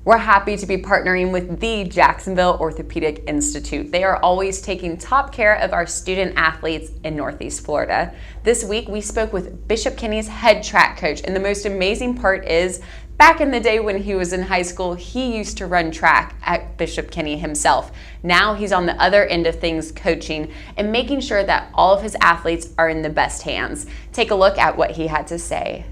We're happy to be partnering with the Jacksonville Orthopedic Institute. They are always taking top care of our student athletes in Northeast Florida. This week, we spoke with Bishop Kenny's head track coach, and the most amazing part is, back in the day when he was in high school, he used to run track at Bishop Kenny himself. Now he's on the other end of things, coaching and making sure that all of his athletes are in the best hands. Take a look at what he had to say.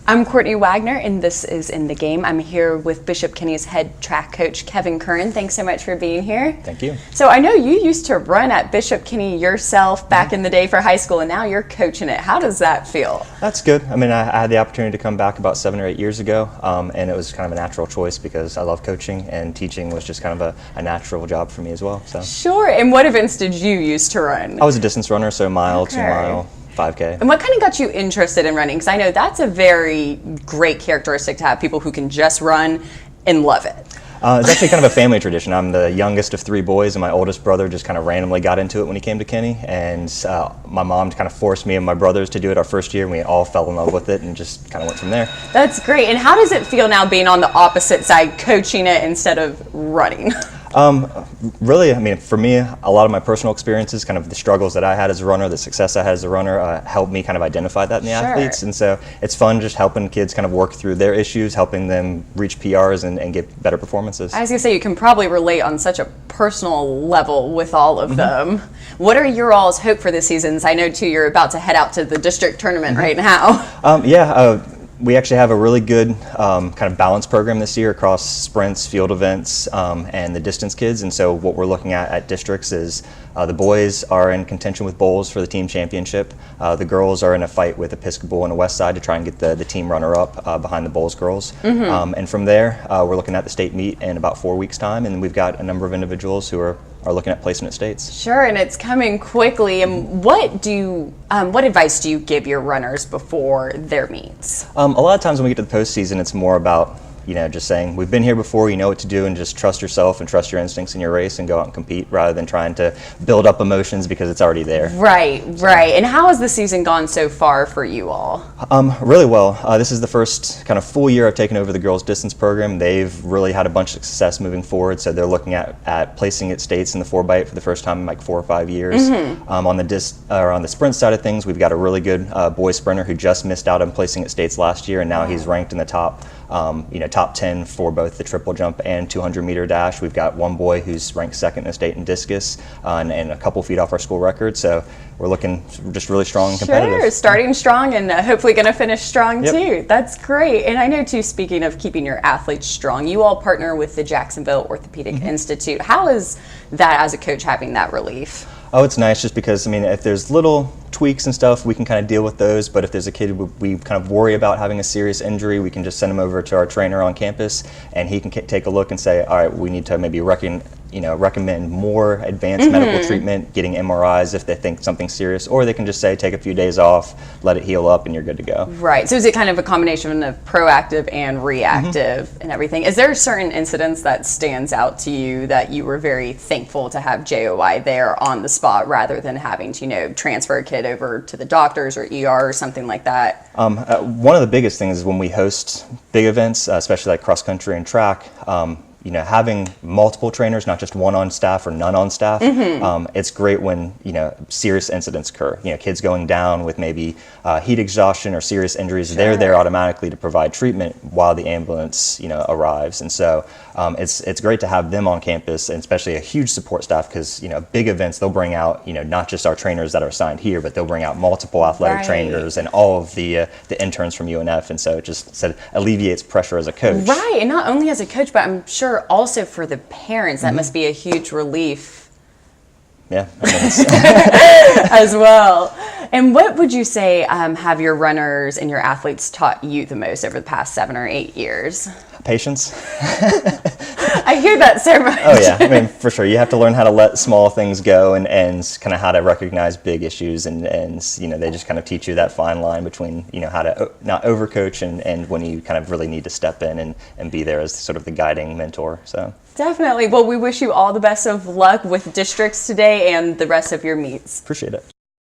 I'm Courtney Wagner, and this is In the Game. I'm here with Bishop Kenny's head track coach, Kevin Curran. Thanks so much for being here. Thank you. So I know you used to run at Bishop Kenny yourself back in the day for high school, and now you're coaching it. How does that feel? That's good. I mean, I had the opportunity to come back about 7 or 8 years ago, and it was kind of a natural choice because I love coaching, and teaching was just kind of a natural job for me as well. So. Sure. And what events did you used to run? I was a distance runner, so mile, 2 mile. 5K. And what kind of got you interested in running? Because I know that's a very great characteristic to have, people who can just run and love it. It's actually kind of a family tradition. I'm the youngest of 3 boys, and my oldest brother just kind of randomly got into it when he came to Kenny. And my mom kind of forced me and my brothers to do it our first year, and we all fell in love with it and just kind of went from there. That's great. And how does it feel now being on the opposite side, coaching it instead of running? Really, I mean, for me, a lot of my personal experiences, kind of the struggles that I had as a runner, the success I had as a runner, helped me kind of identify that in the athletes. And so it's fun just helping kids kind of work through their issues, helping them reach PRs and get better performances. I was going to say, you can probably relate on such a personal level with all of them. What are your all's hope for this season? I know, too, you're about to head out to the district tournament right now. We actually have a really good kind of balanced program this year across sprints, field events, and the distance kids. And so what we're looking at districts is the boys are in contention with bowls for the team championship. The girls are in a fight with Episcopal and the West Side to try and get the team runner-up behind the bowls girls. And from there, we're looking at the state meet in about 4 weeks' time, and we've got a number of individuals who are looking at placement at states. Sure, and it's coming quickly. And what advice do you give your runners before their meets? A lot of times when we get to the postseason, it's more about just saying, we've been here before, you know what to do, and just trust yourself and trust your instincts in your race and go out and compete rather than trying to build up emotions because it's already there. Right. And how has the season gone so far for you all? Really well. This is the first kind of full year I've taken over the girls' distance program. They've really had a bunch of success moving forward, so they're looking at placing at states in the 4x8 for the first time in like 4 or 5 years. On the sprint side of things, we've got a really good boy sprinter who just missed out on placing at states last year, and now he's ranked in the top 10 for both the triple jump and 200-meter dash. We've got one boy who's ranked second in the state in discus and a couple feet off our school record. So we're looking just really strong and competitive. Sure, starting strong and hopefully going to finish strong too. That's great. And I know too, speaking of keeping your athletes strong, you all partner with the Jacksonville Orthopedic Institute. How is that, as a coach, having that relief? Oh, it's nice just because, I mean, if there's little tweaks and stuff, we can kind of deal with those. But if there's a kid we kind of worry about having a serious injury, we can just send him over to our trainer on campus, and he can take a look and say, all right, we need to maybe recommend more advanced medical treatment, getting MRIs if they think something's serious, or they can just say, take a few days off, let it heal up, and you're good to go. Right. So is it kind of a combination of proactive and reactive and everything? Is there certain incidents that stands out to you that you were very thankful to have JOI there on the spot rather than having to, transfer a kid over to the doctors or ER or something like that? One of the biggest things is when we host big events, especially like cross country and track, having multiple trainers, not just one on staff or none on staff, it's great when, serious incidents occur. Kids going down with maybe heat exhaustion or serious injuries, they're there automatically to provide treatment while the ambulance, arrives. And so it's great to have them on campus, and especially a huge support staff because, big events, they'll bring out, not just our trainers that are assigned here, but they'll bring out multiple athletic trainers and all of the interns from UNF. And so it just alleviates pressure as a coach. Right. And not only as a coach, but I'm sure also for the parents, that must be a huge relief. Yeah. As well. And what would you say have your runners and your athletes taught you the most over the past 7 or 8 years? Patience. I hear that so much. Oh yeah, I mean, for sure. You have to learn how to let small things go and kind of how to recognize big issues and they just kind of teach you that fine line between, how to not overcoach and when you kind of really need to step in and be there as sort of the guiding mentor. So definitely. Well, we wish you all the best of luck with districts today and the rest of your meets. Appreciate it.